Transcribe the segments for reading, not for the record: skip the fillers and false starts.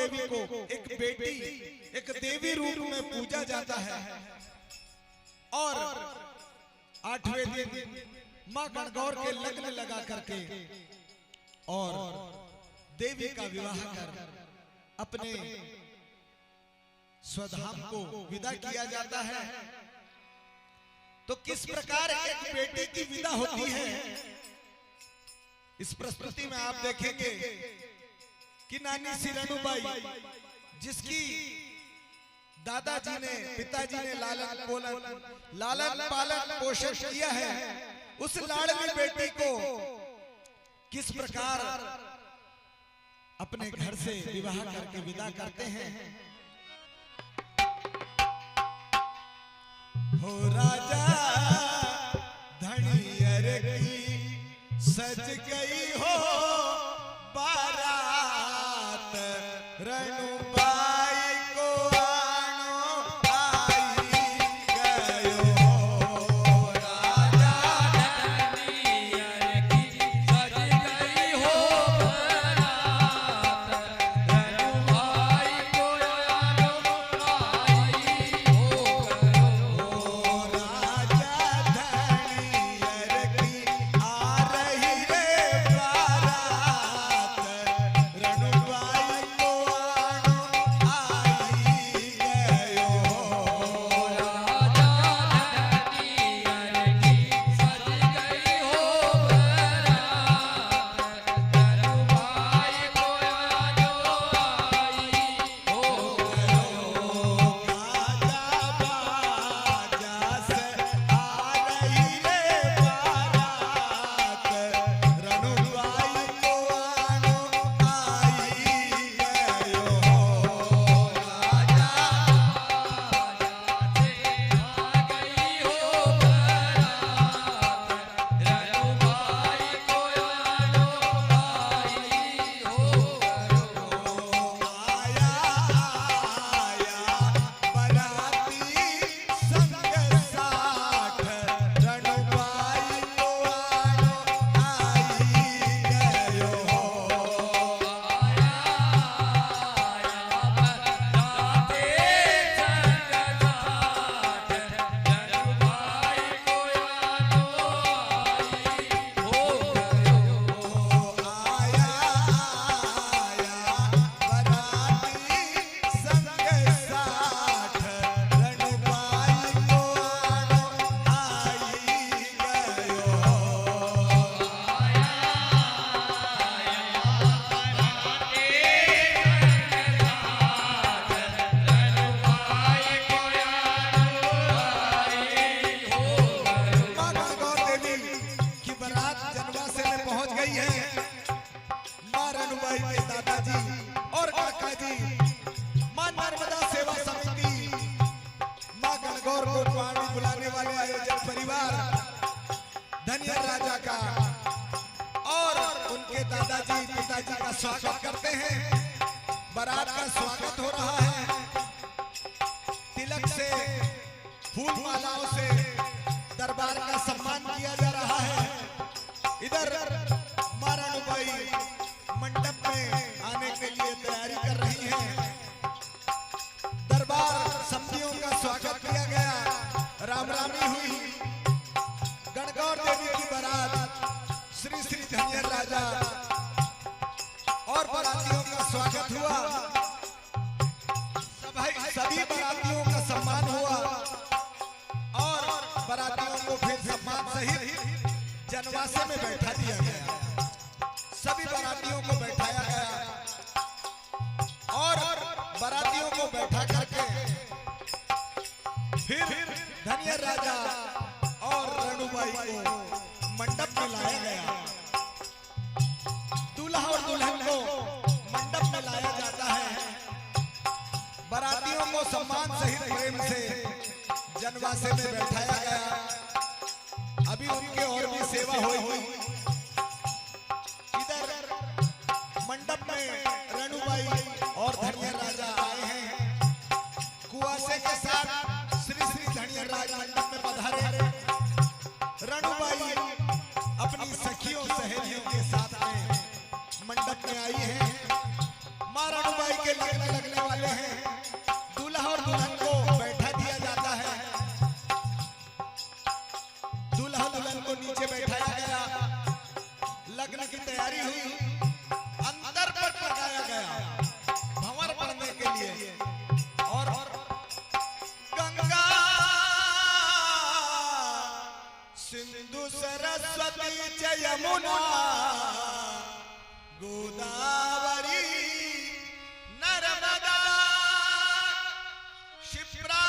देवी को एक बेटी, एक देवी रूप में पूजा जाता है। और 8वें दिन मां गणगौर के लग्न लगा करके और देवी का विवाह कर अपने स्वधाम को विदा किया जाता है। तो किस प्रकार एक बेटी की विदा होती है, इस प्रस्तुति में आप देखेंगे कि नानी सी रणुबाई, जिसकी दादाजी ने, पिताजी ने लालन पालन पोषण किया है, उस लाडली बेटी को किस प्रकार अपने घर से विवाह करके विदा करते हैं। हो राजा धनियर की सज गई हो बारात, रणुबाई को आनो आई गयो। राजा धनियर की सज गई हो बारात, रणुबाई को आनो आई हो। राजा धनियर की आ रही रे बारात, रणुबाई को आनो आई गयो। राजा धनियर की सज गई हो बारात, रणुबाई को आनो आई हो। बाजा से आ रही रे बारात, रणुबाई को आनो आई गयो। राजा से आ गई हो बारात, रणुबाई को आनो आई हो। आया बराती संग साठ, रणुबाई को आनो आई गयो। मां गणगौर देवी की बारात जनवासे में पहुंच गई है। मां रणुबाई के दादाजी और काका जी, मां नर्मदा सेवा समिति, मां गणगौर को पानी बुलाने वाले आयोजक परिवार धनियर राजा का और उनके दादाजी पिताजी का स्वागत करते हैं। बारात का स्वागत हो रहा है, तिलक से, फूल मालाओं से दरबार का सम्मान किया जा रहा है। इधर मां रणुबाई मंडप में आने के लिए तैयारी कर रही हैं। दरबार समितियों का स्वागत किया गया, रामरामी हुई। गणगौर देवी की बारात श्री श्री धनियर राजा और बारातियों का स्वागत हुआ। सभी बारातियों का सम्मान हुआ और बारातियों को फिर सम्मान सहित जनवासे में बैठा दिया गया। सभी बारातियों को बैठाया गया और बारातियों को बैठा करके फिर धनियर राजा और रणुबाई को मंडप में लाया गया। दूल्हा और दुल्हन को मंडप में लाया जाता है। बारातियों को सम्मान सहित प्रेम से जनवासे में बैठाया गया। अभी उनके और भी सेवा हुई। इधर मंडप में रणुबाई और धनियर राजा आए हैं। कुआसे के साथ श्री श्री धनियर राजा मंडप में पधारे। रणुबाई अपनी सखियों सहेलियों के साथ में मंडप में आई है। मां रणुबाई के लगन लगने वाले हैं। दूल्हा और दुल्हन को बैठा दिया जाता है। दूल्हा दुल्हन को नीचे बैठाया गया, लग्न की तैयारी हुई, अंतर पर लगाया गया भंवर पड़ने के लिए। और गंगा सिंधु सरस्वती च यमुना गोदावरी नर्मदा क्षिप्रा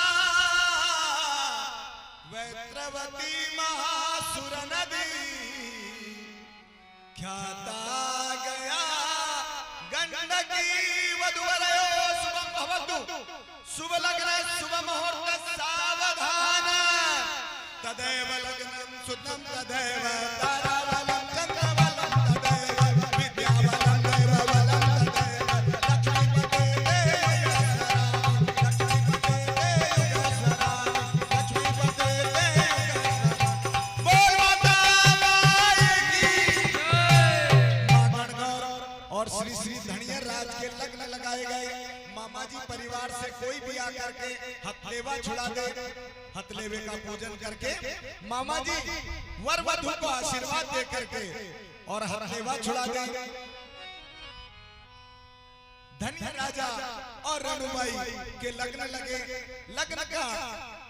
वैत्रवती महासुर नदी ख्याता गया गंडकी वधुवरयो शुभम भवतु शुभ लग्न शुभ मुहूर्त सावधान तदैव लग्नं सुतम तदैव ताराबलं चंद्रबलं तदैव विद्याबलं दैवबलं तदैव लक्ष्मीपते देवयस्वराम लक्ष्मीपते देवयस्वराम लक्ष्मीपते देवयस्वराम। बोल माता माई की जय। मां गणगौर और श्री श्री धनियर राज के लग्न लगाए गए। मामा जी परिवार से कोई भी आकर के हथलेवा छुड़ा दे, हथलेवे का पूजन करके मामा जी वर वधु को आशीर्वाद दे करके और हथलेवा छुड़ा दे। धनिया राजा और रनुबाई के लग्न लगे। लग्न का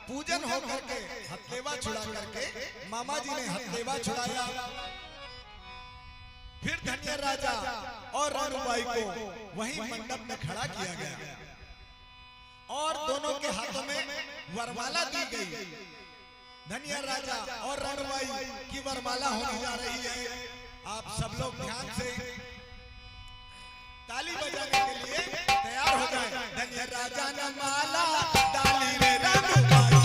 पूजन हो करके हथलेवा छुड़ा करके मामा जी ने हथलेवा छुड़ाया। फिर धनिया राजा और रनुबाई को वहीं मंडप में खड़ा किया गया और दोनों के हाथों में वरमाला दी गई। धनिया राजा और रनुबाई की वरमाला होने जा रही है। आप सब लोग ध्यान से ताली बजाने के लिए तैयार हो जाएं। धनिया राजा ने माला डाली रे रनुबाई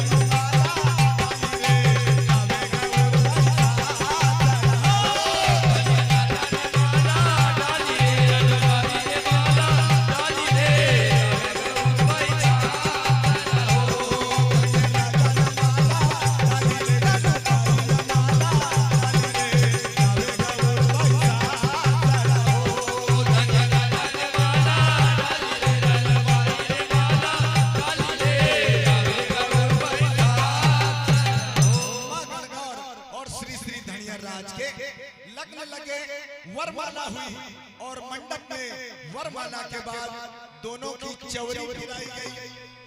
वरमाला हुई और मंडप में वरमाला के बाद दोनों की चौरी गिराई गई।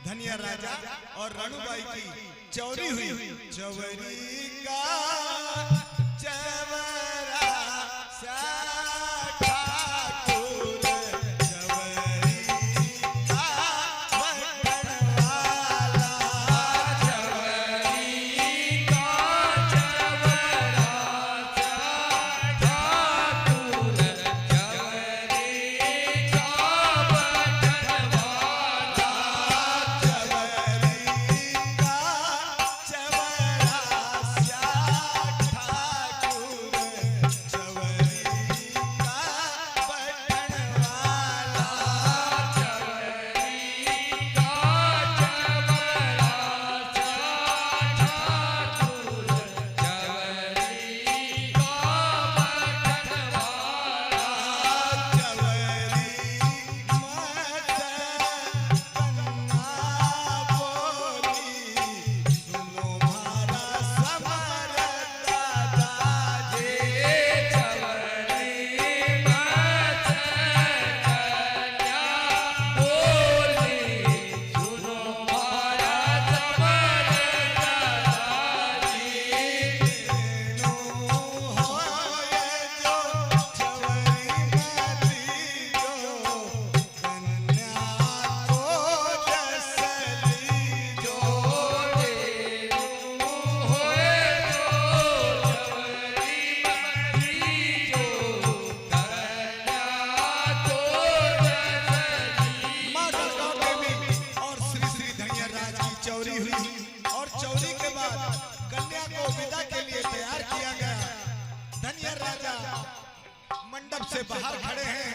धनिया राजा और रनुबाई की चौरी हुई। चौरी का चवरा सा ठाकुर चवरी का बटनवाला चवरी का से बाहर खड़े हैं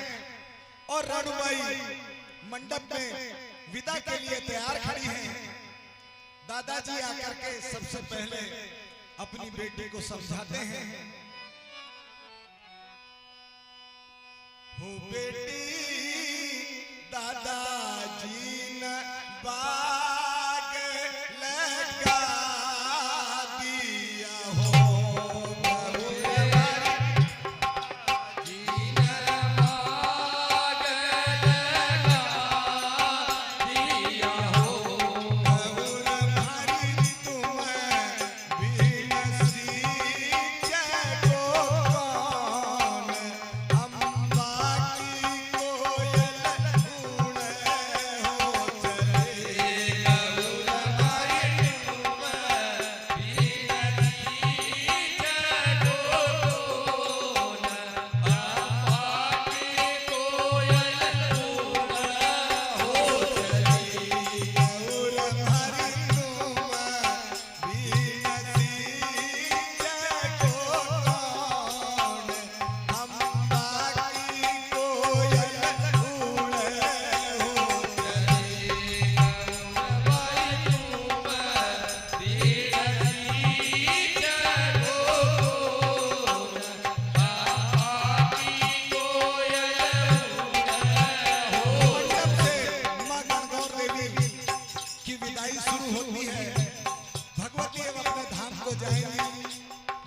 और रनुबाई मंडप में विदा के लिए तैयार खड़ी हैं। दादाजी आकर के सबसे पहले अपनी बेटी को समझाते हैं, हो बेटी दादाजी ने बाग लगा दिया हो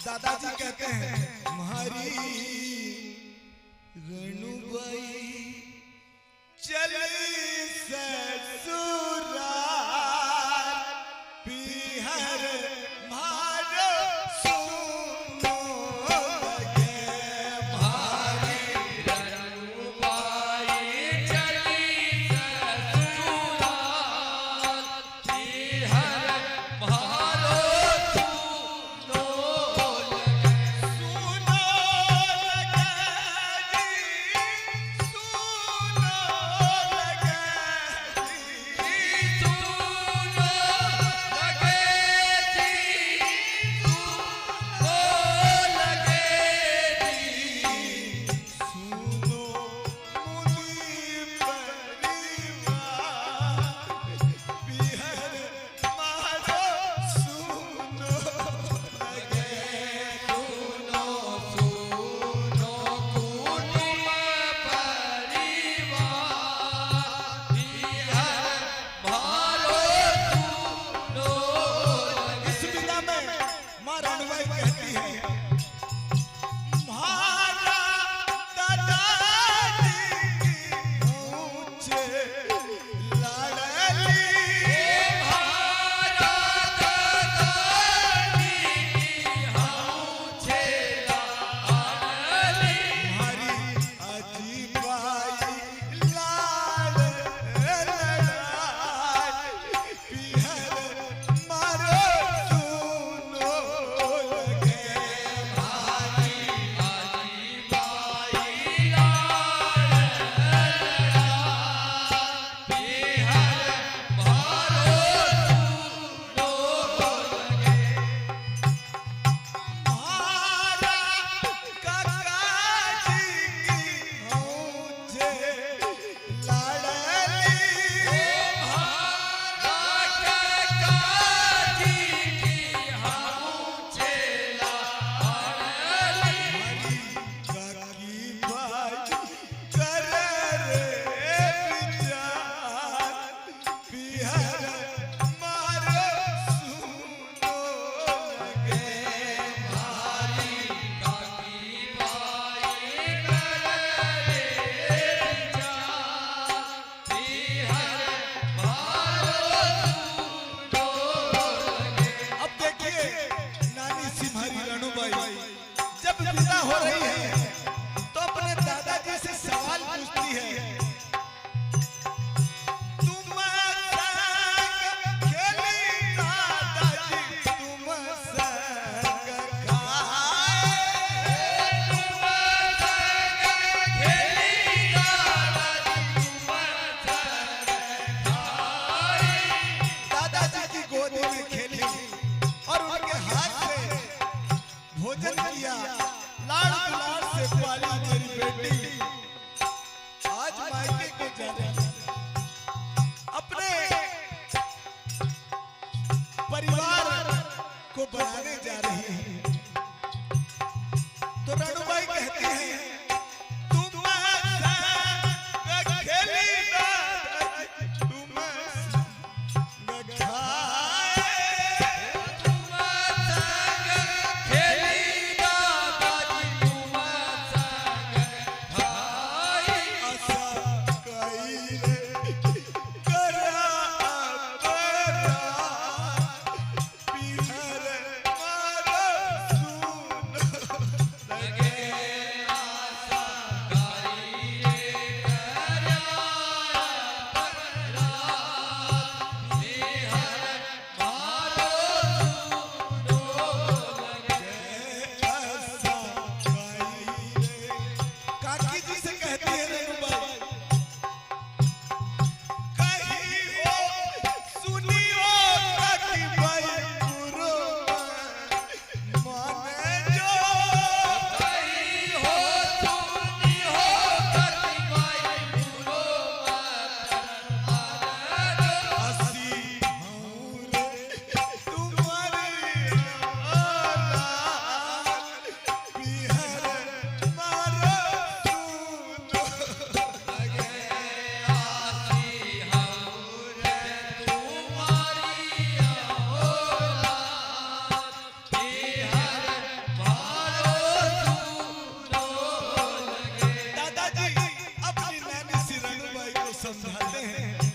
दादाजी कहते हैं हमारी रणुबाई चली ससुराल पीहर मारो सुनो लगे हमारी रणुबाई चली ससुराल पीहर मारो को बनाने जा रही है। तो रणुबाई कहती है तुम खेली ना कहते हैं